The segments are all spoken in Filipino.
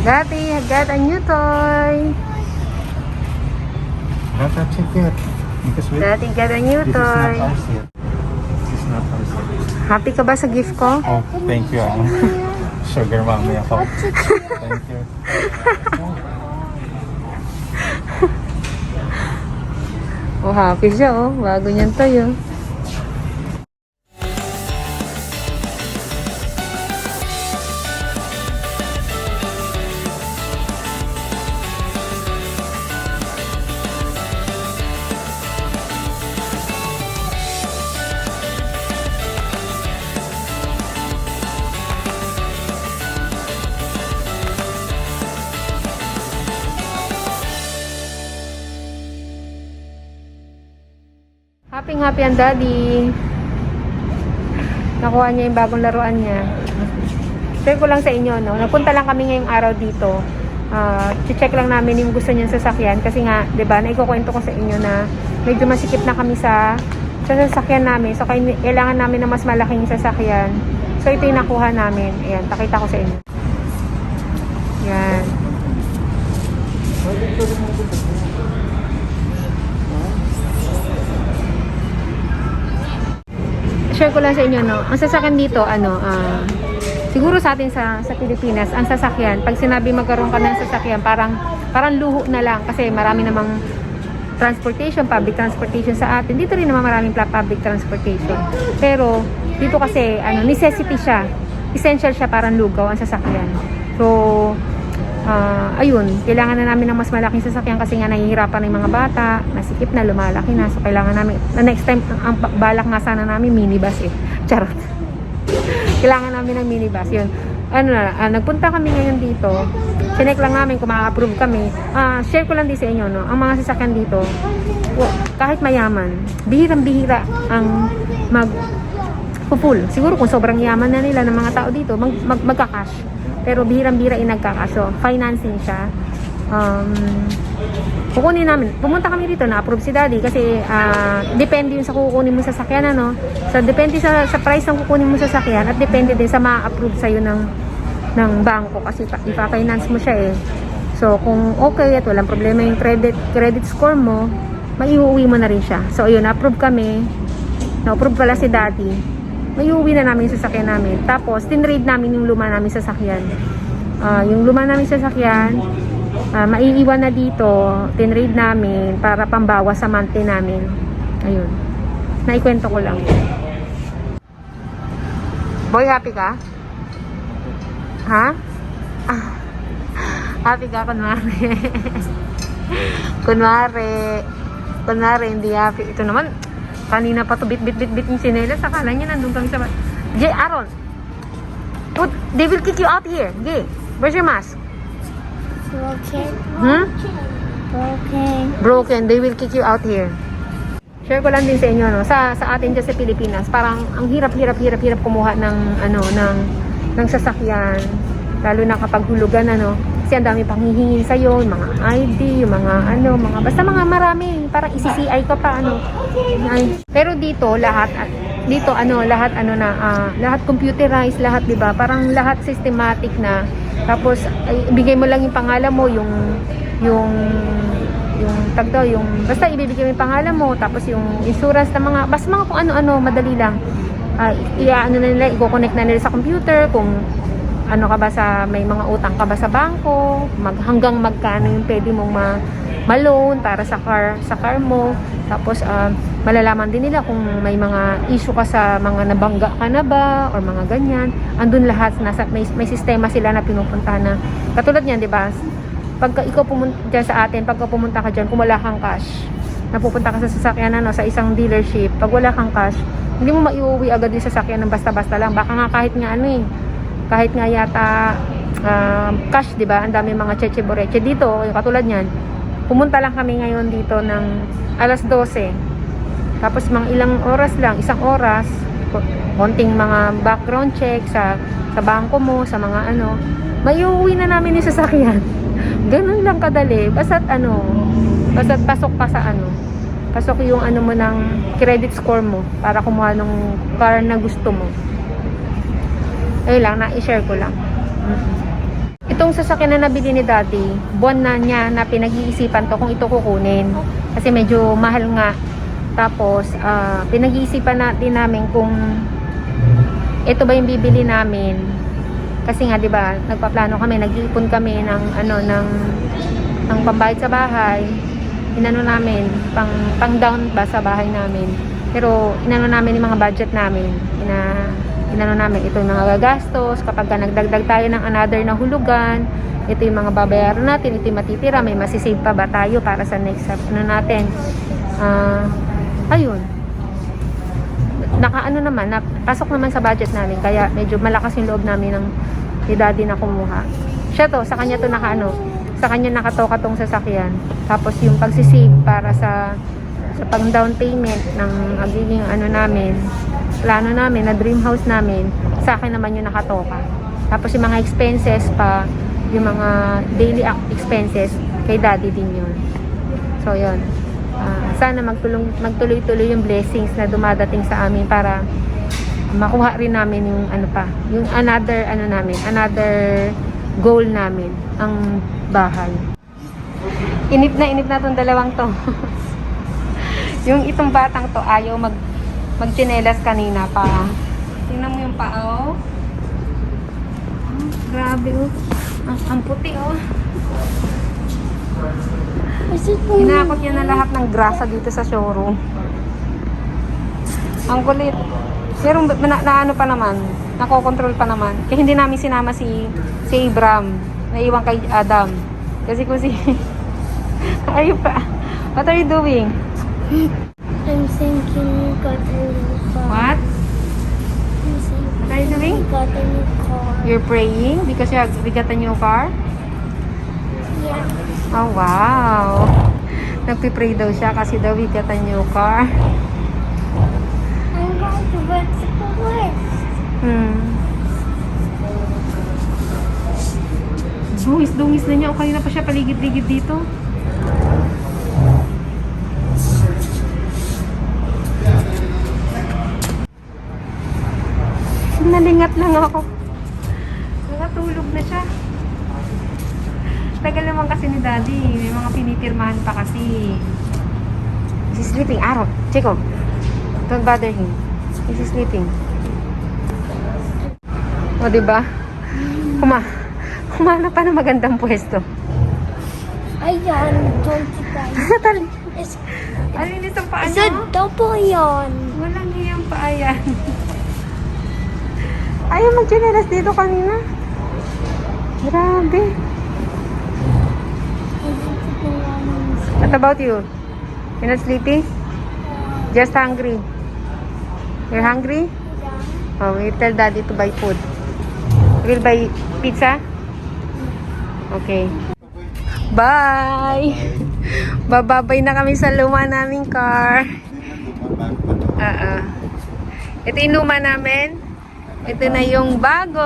Daddy, I got a new toy. Not touch it yet. Because Daddy got a new this toy. is not ours yet. This is not ours yet. Happy ka ba sa gift ko? Oh, thank you. Sugar mommy ako. Thank you. Oh, happy siya oh. Bago niyan toy oh. Happy ang daddy. Nakuha niya yung bagong laruan niya. Share ko lang sa inyo, no? Napunta lang kami ngayong araw dito. Check lang namin yung gusto niyang sasakyan. Kasi nga, di ba, naikukwento ko sa inyo na medyo masikip na kami sa sasakyan namin. So, kailangan namin ng mas malaking sasakyan. So, ito yung nakuha namin. Ayan, pakita ko sa inyo. Ayan. Share ko lang sa inyo, no? Ang sasakyan dito, siguro sa atin sa Pilipinas, ang sasakyan, pag sinabi magkaroon ka ng sasakyan, parang luho na lang kasi marami namang transportation, public transportation sa atin. Dito rin naman maraming public transportation. Pero dito kasi necessity siya. Essential siya, parang lugaw ang sasakyan. So ayun, kailangan na namin ng mas malaking sasakyan kasi nga nahihirapan ng mga bata, nasikip na, lumalaki na. So kailangan namin, next time, ang balak nga sana namin minibus eh. Charot. Kailangan namin ng minibus. Yun. Nagpunta kami ngayon dito. Sinek lang namin kung ma-approve kami. Share ko lang din sa inyo, no? Ang mga sasakyan dito, kahit mayaman, bihirang-bihira ang mag-full. Siguro kung sobrang yaman na nila ng mga tao dito, magka-cash. Pero bihirang-bihira inagkakaso. Financing siya. Kukunin namin. Pumunta kami dito, na-approve si daddy kasi depende yun sa kukunin mo sa sasakyan, ano? So, depende sa price ng kukunin mo sa sasakyan at depende din sa ma-approve sa'yo ng bangko kasi ipa-finance mo siya eh. So, kung okay at walang problema yung credit score mo, maiuwi mo na rin siya. So, ayun, na-approve kami. Na-approve pala si daddy. Maiuwi na namin yung sasakyan namin. Tapos, tinrade namin yung luma namin sasakyan. Yung luma namin sasakyan, maiiwan na dito, tinrade namin para pambawas sa monthly namin. Ayun. Naikwento ko lang. Boy, happy ka? Ha? Happy ka, kunwari. kunwari, hindi happy. Ito naman, kanina pa to bit yung sinelas. Akala niya nandun kami sa... Jay, Aaron, they will kick you out here. Jay, where's your mask? Broken. Broken. They will kick you out here. Share ko lang din sa inyo, no? Sa atin dyan sa Pilipinas, parang ang hirap kumuha ng sasakyan. Lalo na kapag hulugan, kasi ang dami pang hihingin sa'yo, yung mga ID, yung mga basta mga marami, parang isi-CI ka pa, Pero dito, lahat computerized, lahat, di ba? Parang lahat systematic na. Tapos, ibigay mo lang yung pangalan mo, basta ibibigay mo yung pangalan mo, tapos yung insurance na basta mga kung ano-ano, madali lang. I-connect na nila sa computer, kung ka ba may mga utang ka ba sa bangko, hanggang magkano yung pwede mong ma-loan para sa car mo. Tapos malalaman din nila kung may mga issue ka sa mga nabangga ka na ba or mga ganyan. Andun lahat, may sistema sila na pinupunta na. Katulad niyan, 'di ba? Pagka ikaw pumunta dyan sa atin, pagka pumunta ka diyan, kung wala kang cash, napupunta ka sa sasakyan sa isang dealership, pag wala kang cash, hindi mo maiuwi agad yung sasakyan ng basta-basta lang. Baka nga kahit nga yata cash, di ba? Ang dami mga cheche boreche dito, yung katulad niyan. Pumunta lang kami ngayon dito ng alas 12. Tapos mga ilang oras lang, isang oras, konting mga background check sa bangko mo, sa mga maiuwi na namin yung sasakyan. Ganun lang kadali. Basta't pasok ka sa pasok yung mo ng credit score mo para kumuha ng car na gusto mo. Ayun lang, na-share ko lang. Ito Itong sasakyan na nabili ni Daddy, buwan na niya na pinag-iisipan to kung ito kukunin. Kasi medyo mahal nga. Tapos, pinag-iisipan namin kung ito ba yung bibili namin. Kasi nga, di ba, nagpaplano kami, nag-iipon kami ng pambayad sa bahay. Inano namin, pang down ba sa bahay namin. Pero, inano namin yung mga budget namin. Inano namin ito yung mga gagastos, kapag ka nagdagdag tayo ng another na hulugan, ito yung mga babayaran natin, ito yung matitira, may masisave pa ba tayo para sa next natin. Ayun. Nakaano naman, pasok naman sa budget namin, kaya medyo malakas yung loob namin ng ni Daddy na kumuha. Siya to, sa kanya to sa kanya nakatoka tong sasakyan. Tapos yung pagsisave para sa pang down payment ng magiging plano namin, na dream house namin, sa akin naman yung nakatoka. Tapos yung mga expenses pa, yung mga daily expenses, kay Daddy din yun. So, yun. Sana magtuloy-tuloy yung blessings na dumadating sa amin para makuha rin namin yung yung another goal namin, ang bahay. Inip na tong dalawang to. Yung itong batang to, ayaw magtsinelas kanina pa. Tingnan mo yung paa, oh. Grabe, oh. Ang puti, oh. Hinakot niya na lahat ng grasa dito sa showroom. Ang kulit. Pero naano pa naman, nakokontrol pa naman. Kaya hindi namin sinama si Abram. Naiwan kay Adam. Kasi kung ayun pa. What are you doing? I'm thinking you got a new car. What? I'm thinking What are you doing? you got a new car. You're praying because we got a new car? Yeah. Oh, wow. Nagpipray daw siya kasi daw we got a new car. I'm going to go to the west. Dungis na niya. O kanina pa siya paligid-ligid dito. Nalingat lang ako. Nakatulog na siya. Tagal naman kasi ni Daddy. May mga pinipirmahan pa kasi. He's sleeping. Aaron, Chico. Don't bother him. He's sleeping. O, diba? Kumana pa na magandang pwesto. Ayan, don't you guys. Alinis ang paa It's a niya. double yawn. Walang hiyang paa yan. Ayaw mag-chinelas dito kanina. Grabe. What about you? You're not sleepy? Just hungry? You're hungry? Oh, we tell Daddy to buy food. We'll buy pizza? Okay. Bye! Bababay na kami sa luma naming car. Ito yung luma namin. Ito na yung bago.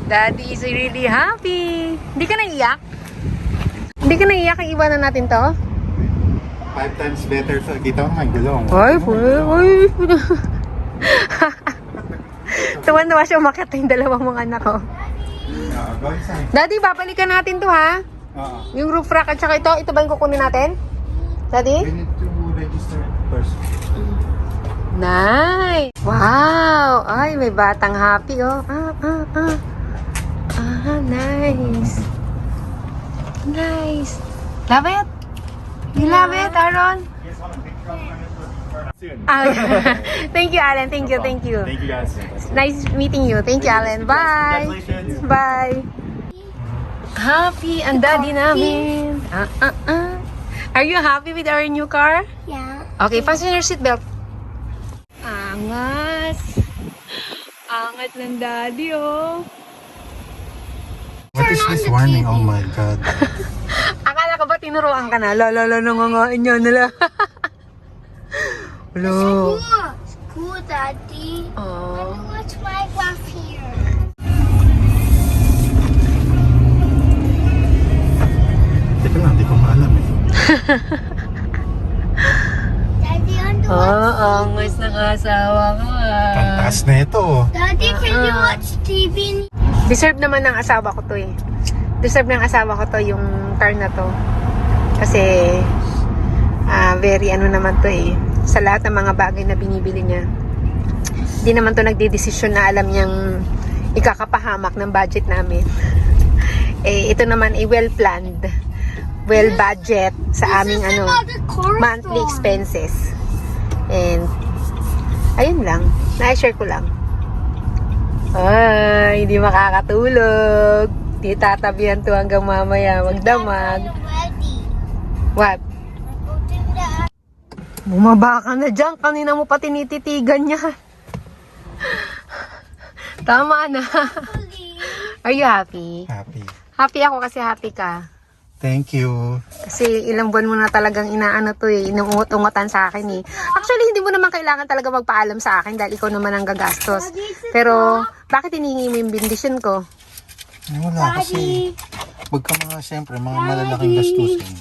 Daddy is really happy. Hindi ka naiyak? Hindi ka naiyak ang iwanan natin to? 5 times better sa kita mo, ang gulong. Ay. Tuwan-tuwa siya umakyat yung dalawang mga anak ko. Go inside. Daddy, babalikan natin to ha? Yung roof rack at saka ito ba yung kukunin natin? Daddy? We need to register first. Nice! Wow! Ay, may batang happy oh. Nice. Nice. Love it? You love it, Aaron? Soon. Thank you, Alan. Thank you. Thank you guys. Nice meeting you. Thank you, Alan. Bye. Congratulations. Bye. Happy ang daddy namin. Are you happy with our new car? Yeah. Okay, fasten your seatbelt. Angas. Angat ng daddy, oh. What is this warning? Oh my God. Akala ko ba tinuruan ka na? Lala, nangangain niya nila. Hello. Cool, Daddy. Oh. What's my graph here? Teka lang, di ko maalam eh. Daddy, on the Angas ng asawa ko. Ang taas na ito. Daddy, can you watch TV? Deserve naman ng asawa ko to eh. Deserve ng asawa ko to yung car na to. Kasi very ano naman to eh. Sa lahat ng mga bagay na binibili niya. Hindi naman to nagdidesisyon na alam niyang ikakapahamak ng budget namin. Eh, ito naman ay well-planned. Well-budget sa aming monthly expenses. And ayun lang. Na-share ko lang. Ay, hindi makakatulog. Di tatabihan to hanggang mamaya. Magdamag. What? Bumaba ka na dyan. Kanina mo pa tinititigan niya. Tama na. Are you happy? Happy. Happy ako kasi happy ka. Thank you. Kasi ilang buwan mo na talagang inaano to eh. Inuungot-ungotan sa akin eh. Actually, hindi mo naman kailangan talaga magpaalam sa akin dahil ikaw naman ang gagastos. Pero, bakit hinihingi mo yung bendisyon ko? Ay, wala kasi. Pagka mga, siyempre, mga malalaking gastusin,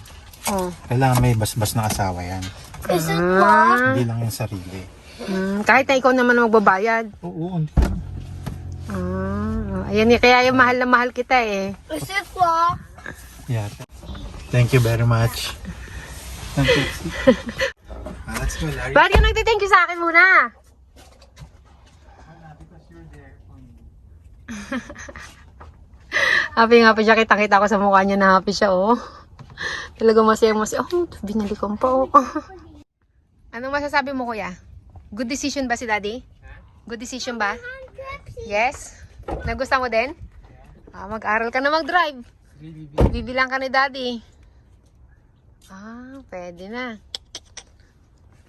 Oh. kailangan may basbas na asawa yan. Hindi lang yung sarili. Kahit na ikaw naman magbabayad. Oo. Ayan eh, kaya yung mahal na mahal kita eh. Yeah. Thank you very much. Thank you. Let's go, Larry. Bakit ka nagtithank you sa akin muna? Happy nga pa siya. Kita-kita ko sa mukha niya na happy siya, oh. Talaga masaya-masaya. Oh, binali ko pa, oh. Anong masasabi mo, kuya? Good decision ba si daddy? Good decision ba? Yes? Nagustuhan mo din? Mag-aral ka na mag-drive. Bibilang ka ni daddy. Pwede na.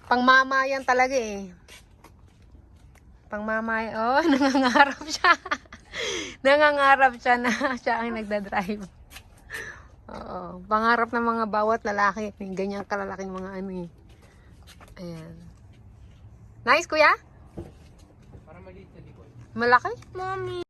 Pangmama yan talaga eh. Pangmama, oh, nangangarap siya. Nangangarap siya na siya ang nagdadrive. Oo. Pangarap ng mga bawat lalaki. May ganyang kalalaking mga ano eh. Ayan. Nice, kuya? Para maliit sa likod. Malaki? Mommy.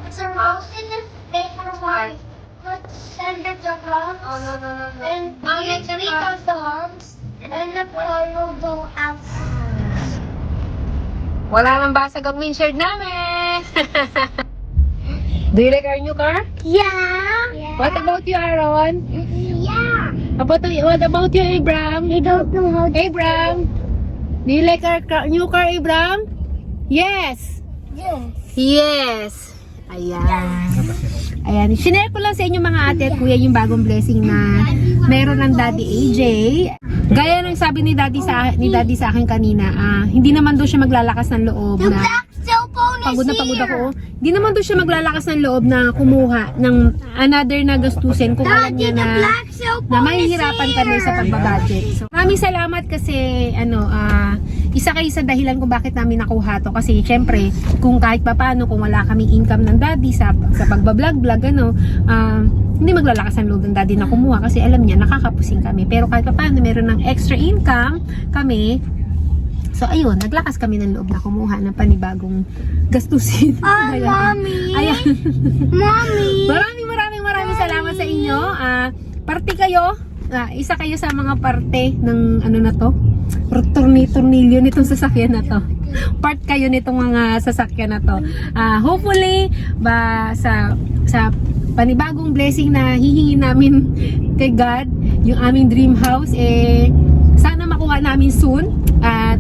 It's a roast in the paper white. Let's send it to hogs. Oh, no. And you tweet out the hogs. And the car will go out. Wala nang basag ang windshield namin. Do you like our new car? Yeah. What about you, Aaron? Yeah. What about you, Abraham? I don't know how to. Abraham, do you like our new car, Abraham? Yes. Yes. Yes. Ayan. Ayan. Sinare ko lang sa inyo mga ate at kuya yung bagong blessing na meron ng Daddy AJ. Gaya ng sabi ni Daddy sa akin kanina, hindi naman daw siya maglalakas ng loob The na black cell phone pagod na is pagod ako. here. Hindi naman daw siya maglalakas ng loob na kumuha ng another na gastusin kung alam Daddy, niya the na black cell na phone is mahihirapan kami sa here. pagbabudget. So, maraming salamat kasi isa kayo sa dahilan kung bakit namin nakuha to kasi syempre kung kahit papaano kung wala kaming income ng daddy sa pagbablog-vlog hindi maglalakas ang loob ng daddy na kumuha kasi alam niya nakakapusing kami pero kahit papaano meron ng extra income kami. So ayun, naglakas kami ng loob na kumuha ng panibagong gastusin. Mommy. Ayan. Mommy. Maraming salamat sa inyo. Parte kayo. Isa kayo sa mga parte ng ano na to. Tornilyo nitong sasakyan na to. Part kayo nitong mga sasakyan na to. Hopefully sa panibagong blessing na hihingi namin kay God, yung aming dream house sana makuha namin soon at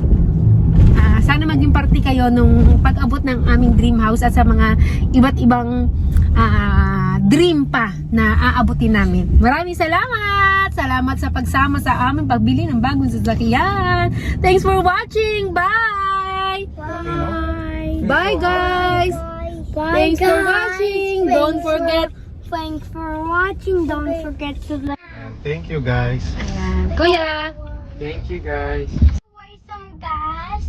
sana maging parte kayo nung pag-abot ng aming dream house at sa mga iba't ibang dream pa na aabutin namin. Maraming salamat! Salamat sa pagsama sa aming pagbili ng bagong sasakyan. Thanks for watching! Bye! Bye. Bye guys! Bye. Thanks for watching! Don't forget! Thanks for watching. Don't forget to like. Thank you, guys. Ayan. Kuya! Thank you, guys. Pour some gas.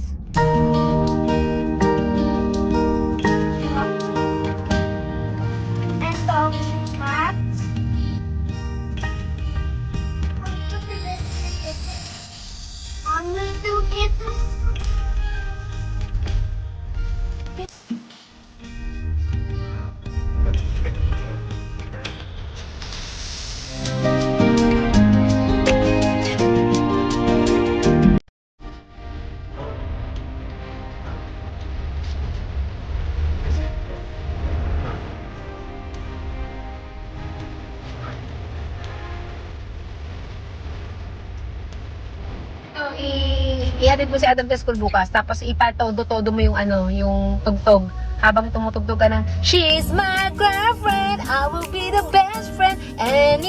ihatid mo si Adam sa school bukas, tapos ipatodo-todo mo yung ano, yung tugtog. Habang tumutugtog ka ng, she's my girlfriend, I will be the best friend, and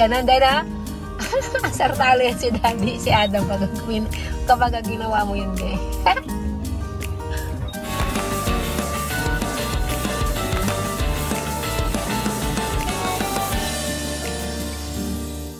ganon din ha. Sartalo yan si Daddy, si Adam kapag ginawa mo yun, eh.